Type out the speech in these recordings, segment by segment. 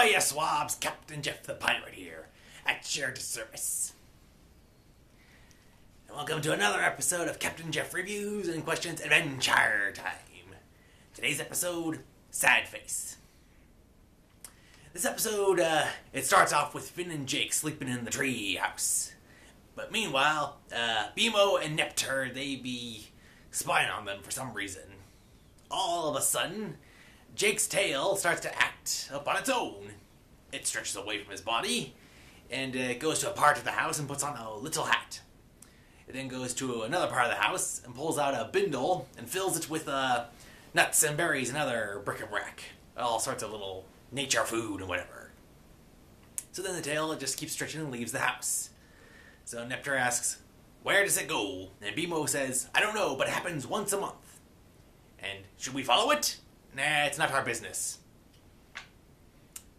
Hiya, Swabs! Captain Jeff the Pirate here, at your service. And welcome to another episode of Captain Jeff Reviews and Questions Adventure Time. Today's episode, Sad Face. This episode, it starts off with Finn and Jake sleeping in the tree house. But meanwhile, BMO and Neptur, they be spying on them for some reason. All of a sudden, Jake's tail starts to act up on its own. It stretches away from his body, and it goes to a part of the house and puts on a little hat. It then goes to another part of the house and pulls out a bindle and fills it with nuts and berries and other bric-a-brac. All sorts of little nature food and whatever. So then the tail just keeps stretching and leaves the house. So Neptur asks, "Where does it go?" And BMO says, "I don't know, but it happens once a month. And should we follow it? Nah, it's not our business."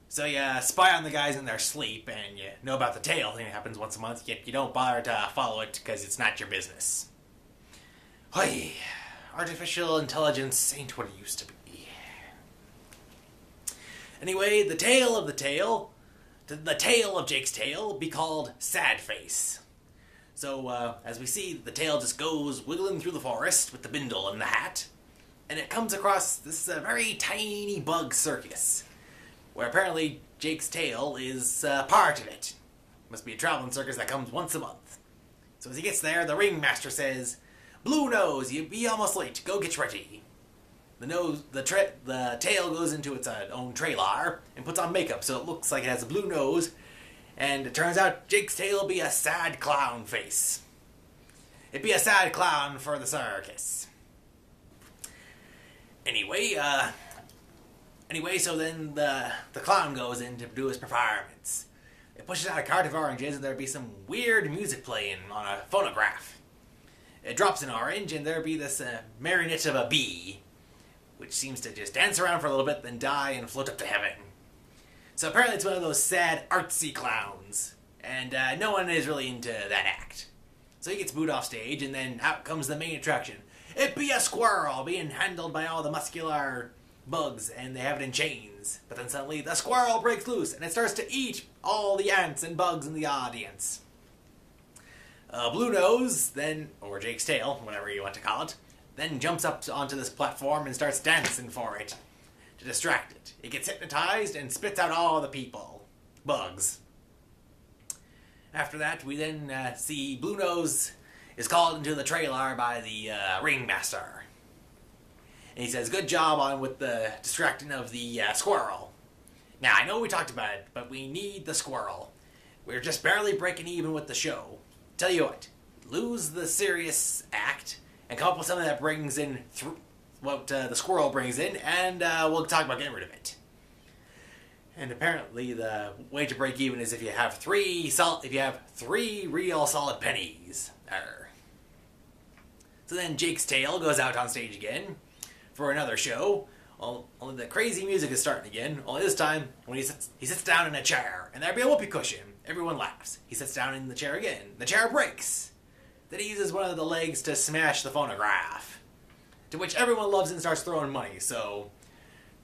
So you spy on the guys in their sleep, and you know about the tail thing that happens once a month, yet you don't bother to follow it because it's not your business. Hoy, artificial intelligence ain't what it used to be. Anyway, the tail of Jake's tail, be called Sad Face. So, as we see, the tail just goes wiggling through the forest with the bindle and the hat, and it comes across this very tiny bug circus, where apparently Jake's tail is part of it. Must be a traveling circus that comes once a month. So as he gets there, the ringmaster says, "Blue Nose, you be almost late. Go get ready." The tail goes into its own trailer and puts on makeup so it looks like it has a blue nose, and it turns out Jake's tail will be a sad clown face. It'd be a sad clown for the circus. Anyway, so then the clown goes in to do his performance. It pushes out a cart of oranges, and there'd be some weird music playing on a phonograph. It drops an orange, and there'd be this marionette of a bee, which seems to just dance around for a little bit, then die and float up to heaven. So apparently it's one of those sad, artsy clowns, and no one is really into that act. So he gets booed off stage, and then out comes the main attraction. It be a squirrel being handled by all the muscular bugs, and they have it in chains. But then suddenly the squirrel breaks loose, and it starts to eat all the ants and bugs in the audience. Blue Nose, then, or Jake's tail, whatever you want to call it, then jumps up onto this platform and starts dancing for it to distract it. It gets hypnotized and spits out all the bugs. After that, we then see Blue Nose is called into the trailer by the ringmaster. And he says, "Good job on with the distracting of the squirrel. Now, I know we talked about it, but we need the squirrel. We're just barely breaking even with the show. Tell you lose the serious act and come up with something that brings in what the squirrel brings in, and we'll talk about getting rid of it." And apparently, the way to break even is if you have three real solid pennies. So then Jake's tail goes out on stage again for another show. Only the crazy music is starting again. Only this time, when he sits down in a chair, and there'd be a whoopee cushion. Everyone laughs. He sits down in the chair again. The chair breaks. Then he uses one of the legs to smash the phonograph, to which everyone loves and starts throwing money. So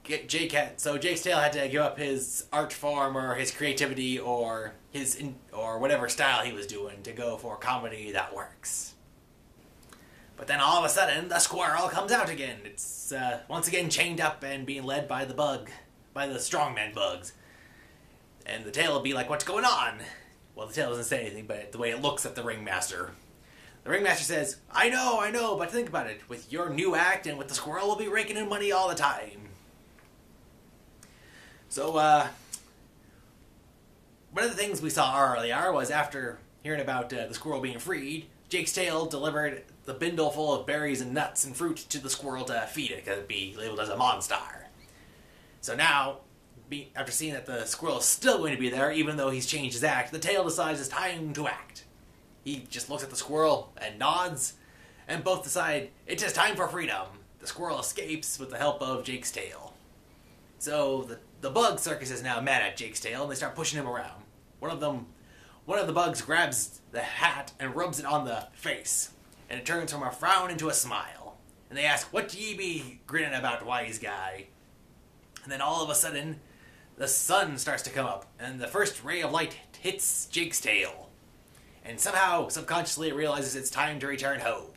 Jake's tail had to give up his art form or his creativity or or whatever style he was doing to go for comedy that works. But then all of a sudden, the squirrel comes out again. It's once again chained up and being led by the strongman bugs. And the tail will be like, "What's going on?" Well, the tail doesn't say anything, but the way it looks at the ringmaster. The ringmaster says, I know, but think about it. With your new act and with the squirrel, we'll be raking in money all the time." So, one of the things we saw earlier was after hearing about the squirrel being freed, Jake's tail delivered the bindle full of berries and nuts and fruit to the squirrel to feed it, because it'd be labeled as a monster. So now, after seeing that the squirrel is still going to be there, even though he's changed his act, the tail decides it's time to act. He just looks at the squirrel and nods, and both decide it is time for freedom. The squirrel escapes with the help of Jake's tail. So the bug circus is now mad at Jake's tail, and they start pushing him around. One of the bugs grabs the hat and rubs it on the face, and it turns from a frown into a smile. And they ask, "What ye be grinning about, wise guy?" And then all of a sudden, the sun starts to come up, and the first ray of light hits Jake's tail. And somehow, subconsciously, it realizes it's time to return home.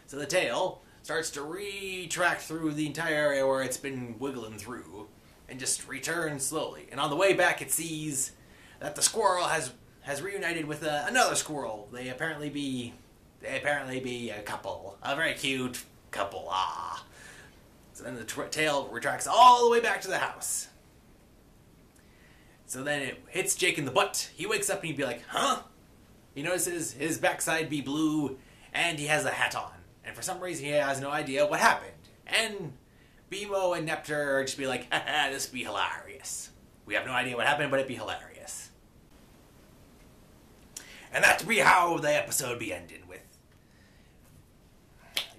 So the tail starts to retract through the entire area where it's been wiggling through, and just returns slowly. And on the way back, it sees that the squirrel has reunited with another squirrel. They apparently be a couple, a very cute couple. Ah. So then the tail retracts all the way back to the house. So then it hits Jake in the butt. He wakes up and he'd be like, huh? He notices his backside be blue, and he has a hat on. And for some reason, he has no idea what happened. And Bimo and Nepter just be like, haha, this be hilarious. We have no idea what happened, but it'd be hilarious. And that'd be how the episode be ending with.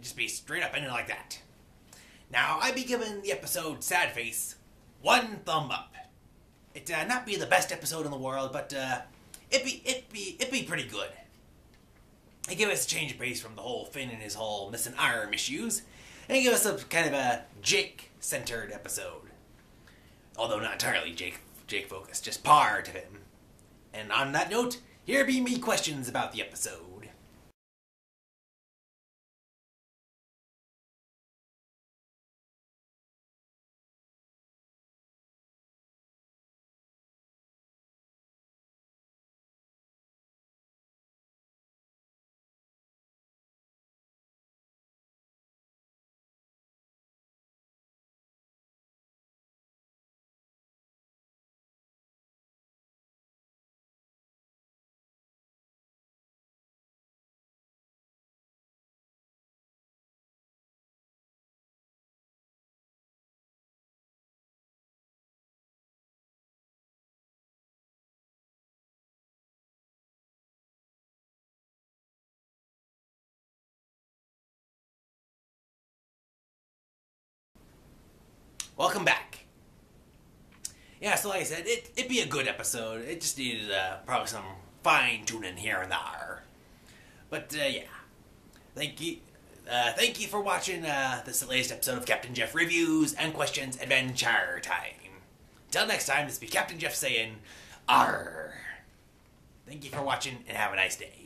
Just be straight up ending like that. Now, I'd be giving the episode Sad Face 1 thumb up. It not be the best episode in the world, but it'd be pretty good. It gave us a change of pace from the whole Finn and his whole missing arm issues, and it gave us a kind of a Jake-centered episode. Although not entirely Jake-focused, just part of him. And on that note, here be me questions about the episode. Welcome back. Yeah, so like I said, it'd be a good episode. It just needed probably some fine-tuning here and there. But, yeah. Thank you for watching this latest episode of Captain Jeff Reviews and Questions Adventure Time. Till next time, this be Captain Jeff saying, Arr. Thank you for watching, and have a nice day.